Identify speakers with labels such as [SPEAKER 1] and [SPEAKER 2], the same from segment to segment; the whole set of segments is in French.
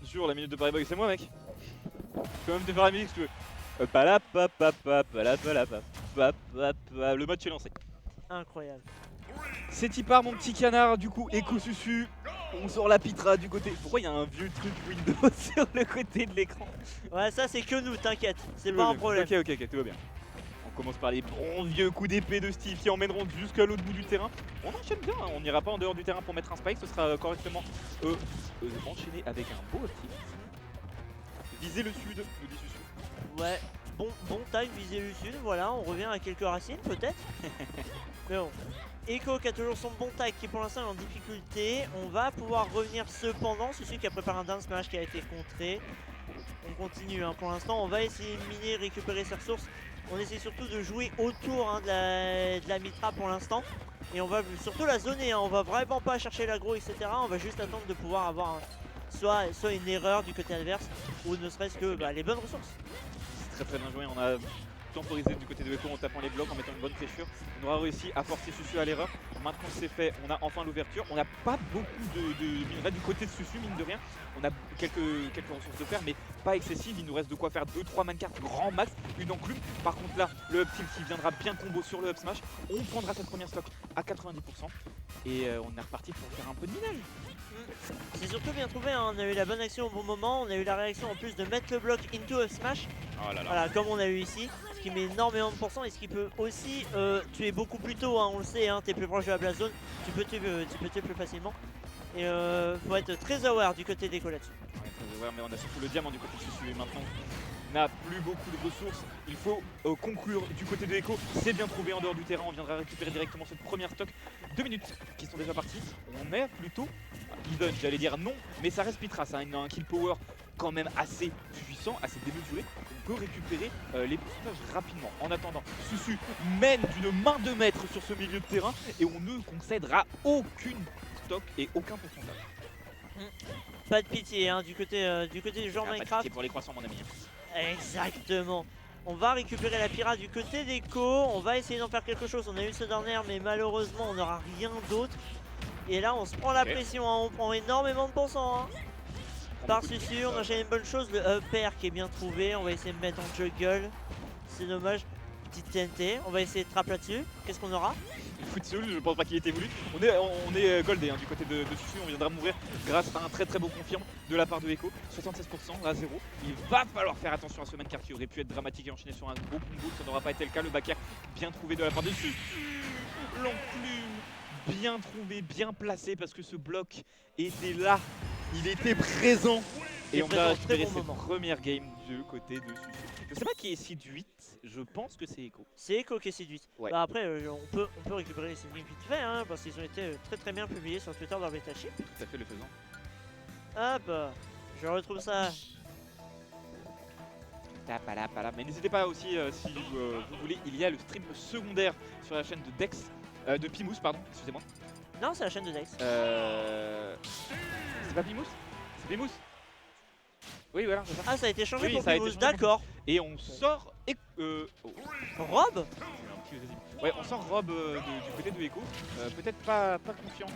[SPEAKER 1] sûr, la minute de Paris Boy, c'est moi, mec. Je peux même te faire la musique si tu veux. Le match est lancé.
[SPEAKER 2] Incroyable.
[SPEAKER 1] C'est Tipar, mon petit canard, du coup, Echo Susu. On sort la pitra du côté. Pourquoi il y a un vieux truc Windows sur le côté de l'écran?
[SPEAKER 2] Ouais, ça c'est que nous, t'inquiète, c'est pas un problème.
[SPEAKER 1] Ok, tout va bien. On commence par les bons vieux coups d'épée de Steve qui emmèneront jusqu'à l'autre bout du terrain. On enchaîne bien, hein. On n'ira pas en dehors du terrain pour mettre un spike, ce sera correctement enchaîné avec un beau optique. Viser le sud, nous dit Susu.
[SPEAKER 2] Ouais, bon time, viser le sud, voilà, on revient à quelques racines peut-être. Mais bon. Echo qui a toujours son bon tag qui pour l'instant est en difficulté. On va pouvoir revenir cependant. Celui qui a préparé un down smash qui a été contré. On continue hein. Pour l'instant on va essayer de miner, récupérer ses ressources. On essaie surtout de jouer autour hein, de la Mitra pour l'instant. Et on va surtout la zoner, hein. On va vraiment pas chercher l'aggro etc. On va juste attendre de pouvoir avoir soit une erreur du côté adverse ou ne serait-ce que les bonnes ressources.
[SPEAKER 1] C'est très bien joué, on a temporisé du côté de Echo en tapant les blocs, en mettant une bonne pressure. On aura réussi à forcer Susu à l'erreur. Maintenant que c'est fait, on a enfin l'ouverture. On n'a pas beaucoup de minerais du côté de Susu, mine de rien. On a quelques ressources de fer, mais pas excessives. Il nous reste de quoi faire 2-3 mancarts grand max, une enclume. Par contre là, le up tilt qui viendra bien combo sur le up smash. On prendra cette première stock à 90%. Et on est reparti pour faire un peu de minage.
[SPEAKER 2] C'est surtout bien trouvé, hein. On a eu la bonne action au bon moment, on a eu la réaction en plus de mettre le bloc into up smash.
[SPEAKER 1] Oh là là.
[SPEAKER 2] Voilà, comme on a eu ici, ce qui met énormément de pourcents et ce qui peut aussi tuer beaucoup plus tôt, hein, on le sait, hein, t'es plus proche de la blast zone, tu peux tuer plus facilement. Et faut être très aware du côté d'Echo là-dessus.
[SPEAKER 1] Ouais, mais on a surtout le diamant du côté de Susu et maintenant on n'a plus beaucoup de ressources. Il faut conclure du côté de Echo. C'est bien trouvé en dehors du terrain, on viendra récupérer directement cette première stock. 2 minutes qui sont déjà parties. On est plutôt even, j'allais dire non, mais ça reste Mitra, ça a un kill power quand même assez puissant, assez démesuré. On peut récupérer les pourcentages rapidement. En attendant, Susu mène d'une main de maître sur ce milieu de terrain et on ne concédera aucune stock et aucun pourcentage.
[SPEAKER 2] Pas de pitié hein, du côté du genre Minecraft.
[SPEAKER 1] Pas de pitié pour les croissants mon ami.
[SPEAKER 2] Exactement. On va récupérer la pirate du côté d'Echo, on va essayer d'en faire quelque chose. On a eu ce dernier mais malheureusement on n'aura rien d'autre. Et là on se prend la pression, hein. On prend énormément de pourcents. Hein. Par Susu, on enchaîne une bonne chose, le up air qui est bien trouvé. On va essayer de mettre en juggle. C'est dommage. Petite TNT, on va essayer de trap là-dessus. Qu'est-ce qu'on aura?
[SPEAKER 1] Foot Soul, je pense pas qu'il était voulu. On est goldé hein, du côté de Susu, on viendra mourir grâce à un très bon confirme de la part de Echo. 76% à 0. Il va falloir faire attention à ce mancard qui aurait pu être dramatique et enchaîner sur un gros combo. Ça n'aura pas été le cas. Le backer bien trouvé de la part de Susu. L'enclume bien trouvé, bien placé parce que ce bloc était là. Il était présent. Et on va récupérer cette première game du côté de Susu. Je sais pas qui est seed 8, je pense que c'est Echo.
[SPEAKER 2] C'est Echo qui est seed 8.
[SPEAKER 1] Ouais.
[SPEAKER 2] Bah après, on peut récupérer les seed vite fait, hein, parce qu'ils ont été très bien publiés sur Twitter dans Beta Chip.
[SPEAKER 1] Tout à fait le faisant.
[SPEAKER 2] Hop, je retrouve ça.
[SPEAKER 1] Mais n'hésitez pas aussi, si vous voulez, il y a le stream secondaire sur la chaîne de Dex, de Pimous, pardon, excusez-moi.
[SPEAKER 2] Non, c'est la chaîne de Dex.
[SPEAKER 1] C'est pas Pimous? C'est Pimous? Oui, voilà, c'est ça.
[SPEAKER 2] Ah, ça a été changé
[SPEAKER 1] oui,
[SPEAKER 2] pour Pimous, d'accord.
[SPEAKER 1] Et on sort.
[SPEAKER 2] Rob?
[SPEAKER 1] Ouais, on sort Rob du côté de Echo. Peut-être pas confiant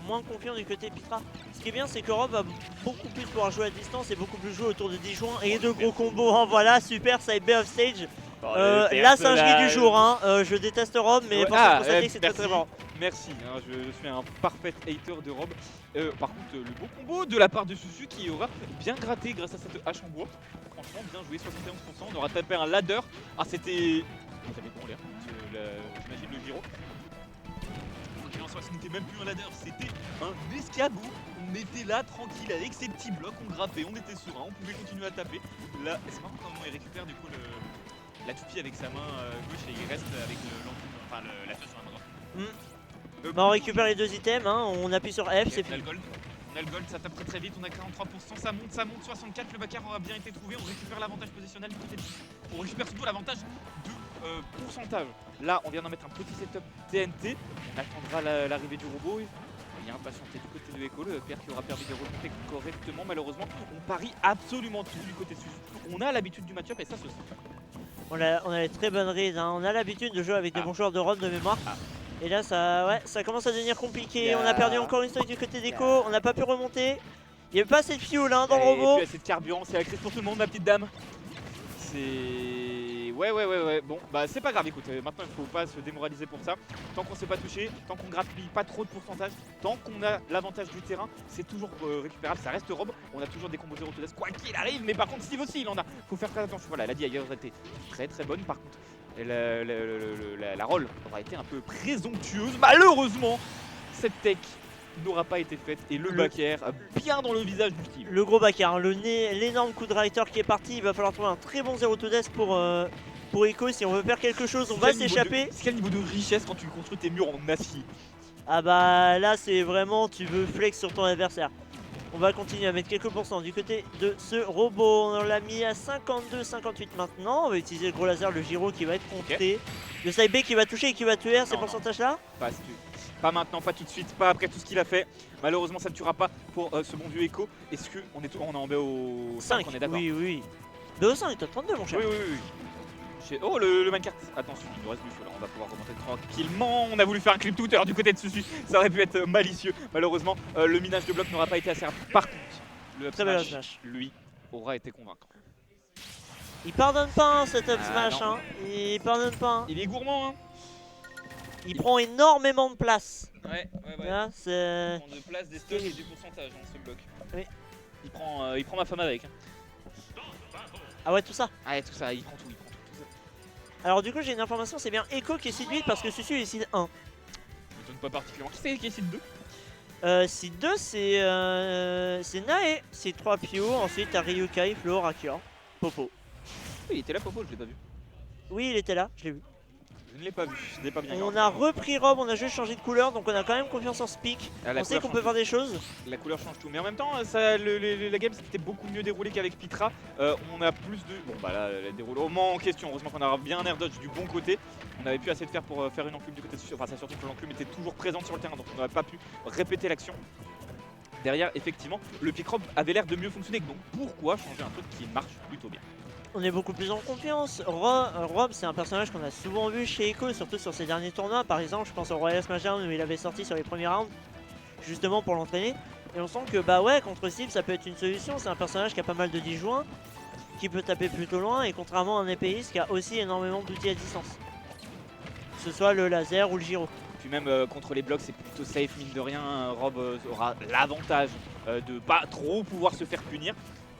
[SPEAKER 2] Moins confiant du côté Pitra. Ce qui est bien, c'est que Rob va beaucoup plus pouvoir jouer à distance et beaucoup plus jouer autour de 10 joints et de gros combos. Hein, voilà, super, ça est B off stage. La singerie du jour, hein. Je déteste Rob, mais pour ça, constater que c'est très bon.
[SPEAKER 1] Merci, hein, je suis un parfait hater de Rob. Par contre, le beau combo de la part de Susu qui aura bien gratté grâce à cette hache en bois. Franchement, bien joué, 71%. On aura tapé un ladder. Ah, c'était. Vous avez bon l'air, j'imagine le gyro. Ce n'était même plus un ladder, c'était un escabeau. On était là tranquille avec ces petits blocs, on grappait, on était serein, on pouvait continuer à taper. Là, c'est marrant comment il récupère du coup la toupie avec sa main gauche et il reste avec la touche sur la main droite.
[SPEAKER 2] Bah on récupère les 2 items, hein. On appuie sur F, c'est
[SPEAKER 1] on a le gold. On a le gold, ça tape très vite, on a 43%, ça monte, 64, le backer aura bien été trouvé, on récupère l'avantage positionnel du côté de Susu. On récupère surtout l'avantage de pourcentage. Là, on vient d'en mettre un petit setup TNT, on attendra l'arrivée du robot. Il y a impatienté du côté de Echo, le père qui aura permis de remonter correctement. Malheureusement, on parie absolument tout du côté de Susu. On a l'habitude du match-up et ça se sent.
[SPEAKER 2] On a les très bonnes reads, hein. On a l'habitude de jouer avec des bons joueurs de Rome de mémoire. Et là, ça commence à devenir compliqué. On a perdu encore une stock du côté d'Echo, on n'a pas pu remonter. Il n'y avait pas assez de fuel hein, dans le
[SPEAKER 1] Et
[SPEAKER 2] robot.
[SPEAKER 1] puis assez de carburant, c'est la crise pour tout le monde, ma petite dame. C'est... Ouais. Bon, bah c'est pas grave, écoute, maintenant il faut pas se démoraliser pour ça. Tant qu'on s'est pas touché, tant qu'on grappille pas trop de pourcentage, tant qu'on a l'avantage du terrain, c'est toujours récupérable. Ça reste Rob, on a toujours des combos 0 to death, quoi qu'il arrive, mais par contre Steve aussi il en a. Faut faire très attention. Voilà, elle a dit ailleurs était très bonne. Par contre, la roll aura été un peu présomptueuse. Malheureusement, cette tech n'aura pas été faite et le back air bien dans le visage du Steve.
[SPEAKER 2] Le gros backer, l'énorme coup de Rider qui est parti. Il va falloir trouver un très bon 0 to death pour Echo. Si on veut faire quelque chose, on va s'échapper.
[SPEAKER 1] C'est quel niveau de richesse quand tu construis tes murs en acier?
[SPEAKER 2] Ah bah là c'est vraiment, tu veux flex sur ton adversaire. On va continuer à mettre quelques pourcents du côté de ce robot. On l'a mis à 52-58 maintenant. On va utiliser le gros laser, le gyro qui va être compté. Le side B qui va toucher et qui va tuer ces pourcentages là.
[SPEAKER 1] Pas maintenant, pas tout de suite, pas après tout ce qu'il a fait. Malheureusement ça ne tuera pas pour ce bon vieux Echo. Est-ce qu'on est en BO 5, on est d'accord?
[SPEAKER 2] Oui. BO 5, t'as 32 mon cher.
[SPEAKER 1] Oui. Oh le minecart, attention, il nous reste du feu là, on va pouvoir remonter tranquillement. On a voulu faire un clip Twitter du côté de Susu, ça aurait pu être malicieux. Malheureusement, le minage de blocs n'aura pas été assez rapide. Par contre, le up smash, lui, aura été convaincant.
[SPEAKER 2] Il pardonne pas hein, cet up smash, hein. Il pardonne pas. Hein.
[SPEAKER 1] Il est gourmand, hein.
[SPEAKER 2] Il prend énormément de place.
[SPEAKER 1] Ouais.
[SPEAKER 2] Là, c'est...
[SPEAKER 1] Il prend de place, des stocks et du pourcentage hein, ce bloc.
[SPEAKER 2] Oui.
[SPEAKER 1] Il prend ma femme avec. Hein.
[SPEAKER 2] Ah ouais, tout ça.
[SPEAKER 1] Ah ouais, tout ça, il prend tout.
[SPEAKER 2] Alors du coup j'ai une information, c'est bien Echo qui est seed 8 parce que Susu est seed 1.
[SPEAKER 1] Je donne pas particulièrement. Qui est seed 2?
[SPEAKER 2] Seed 2 c'est Nae, seed 3 Pio, ensuite t'as Ryukai, Flo, Rakia, Popo.
[SPEAKER 1] Oui, il était là Popo, je l'ai pas vu.
[SPEAKER 2] Oui il était là, je l'ai vu.
[SPEAKER 1] Je ne l'ai pas vu, je n'ai pas bien
[SPEAKER 2] On a repris Rob, on a juste changé de couleur donc on a quand même confiance en Speak. On sait qu'on peut faire des choses.
[SPEAKER 1] La couleur change tout, mais en même temps la game c'était beaucoup mieux déroulé qu'avec Pitra. On a plus de... Bon bah là, le déroulement en question, heureusement qu'on a bien un air dodge du bon côté. On avait plus assez de faire pour faire une enclume du côté de... Enfin ça surtout que l'enclume était toujours présente sur le terrain donc on n'aurait pas pu répéter l'action. Derrière effectivement le pick rob avait l'air de mieux fonctionner, donc pourquoi changer un truc qui marche plutôt bien?
[SPEAKER 2] On est beaucoup plus en confiance. Rob c'est un personnage qu'on a souvent vu chez Echo, surtout sur ses derniers tournois. Par exemple je pense au Royal Smackdown où il avait sorti sur les premiers rounds justement pour l'entraîner. Et on sent que bah ouais contre Steve ça peut être une solution. C'est un personnage qui a pas mal de disjoints, qui peut taper plutôt loin et contrairement à un épéiste qui a aussi énormément d'outils à distance. Que ce soit le laser ou le gyro.
[SPEAKER 1] Puis même contre les blocs c'est plutôt safe mine de rien. Rob aura l'avantage de pas trop pouvoir se faire punir.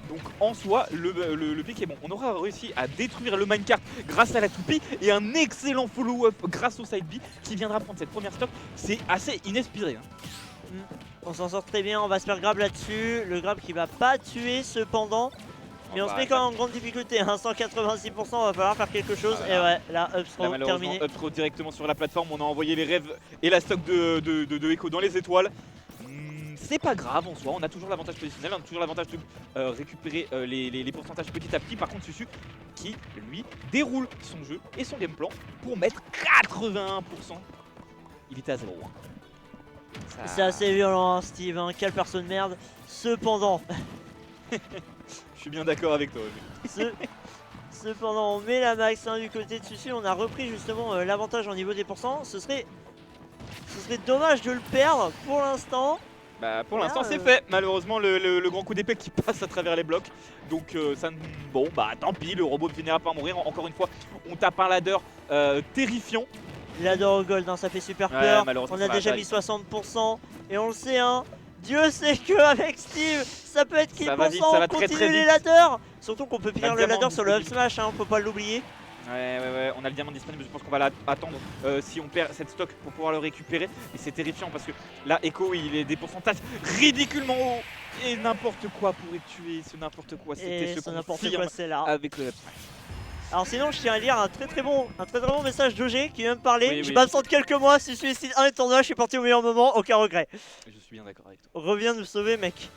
[SPEAKER 1] Donc en soi, le pick est bon. On aura réussi à détruire le minecart grâce à la toupie et un excellent follow-up grâce au side B qui viendra prendre cette première stock. C'est assez inespéré. Hein.
[SPEAKER 2] On s'en sort très bien, on va se faire grab là-dessus. Le grab qui va pas tuer cependant. Mais on se met quand même en grande difficulté, hein. 186%, on va falloir faire quelque chose. Et ouais, là, upthrow terminé.
[SPEAKER 1] Upthrow directement sur la plateforme, on a envoyé les rêves et la stock de Echo dans les étoiles. C'est pas grave en soi, on a toujours l'avantage positionnel, on a toujours l'avantage de récupérer les pourcentages petit à petit. Par contre Susu qui lui déroule son jeu et son game plan pour mettre 81%. Il était à 0. Ça...
[SPEAKER 2] C'est assez violent hein, Steve, hein. Quelle personne merde. Cependant,
[SPEAKER 1] je suis bien d'accord avec toi.
[SPEAKER 2] Cependant on met la max hein, du côté de Susu, on a repris justement l'avantage au niveau des pourcents. Ce serait dommage de le perdre pour l'instant.
[SPEAKER 1] Bah pour l'instant c'est fait, malheureusement le grand coup d'épée qui passe à travers les blocs. Donc ça, bon bah tant pis, le robot finira par mourir. Encore une fois, on tape un ladder terrifiant.
[SPEAKER 2] Ladder au gold, hein, ça fait super peur. On a déjà mis 60% et on le sait hein. Dieu sait que avec Steve, ça peut être kill pour ça, on continue les ladders. Surtout qu'on peut finir le ladder sur le up smash, hein, faut pas l'oublier.
[SPEAKER 1] Ouais, on a le diamant disponible, je pense qu'on va attendre si on perd cette stock pour pouvoir le récupérer. Et c'est terrifiant parce que là, Echo, il est des pourcentages ridiculement hauts. Et n'importe quoi pourrait tuer, ce n'importe quoi. C'était ce
[SPEAKER 2] n'importe quoi, c'est là.
[SPEAKER 1] Avec le smash.
[SPEAKER 2] Alors sinon, je tiens à lire un très bon message d'OG qui vient me parler. Je m'absente quelques mois, si je suis ici 1 et tournoi, je suis parti au meilleur moment, aucun regret.
[SPEAKER 1] Je suis bien d'accord avec toi.
[SPEAKER 2] Reviens nous sauver, mec.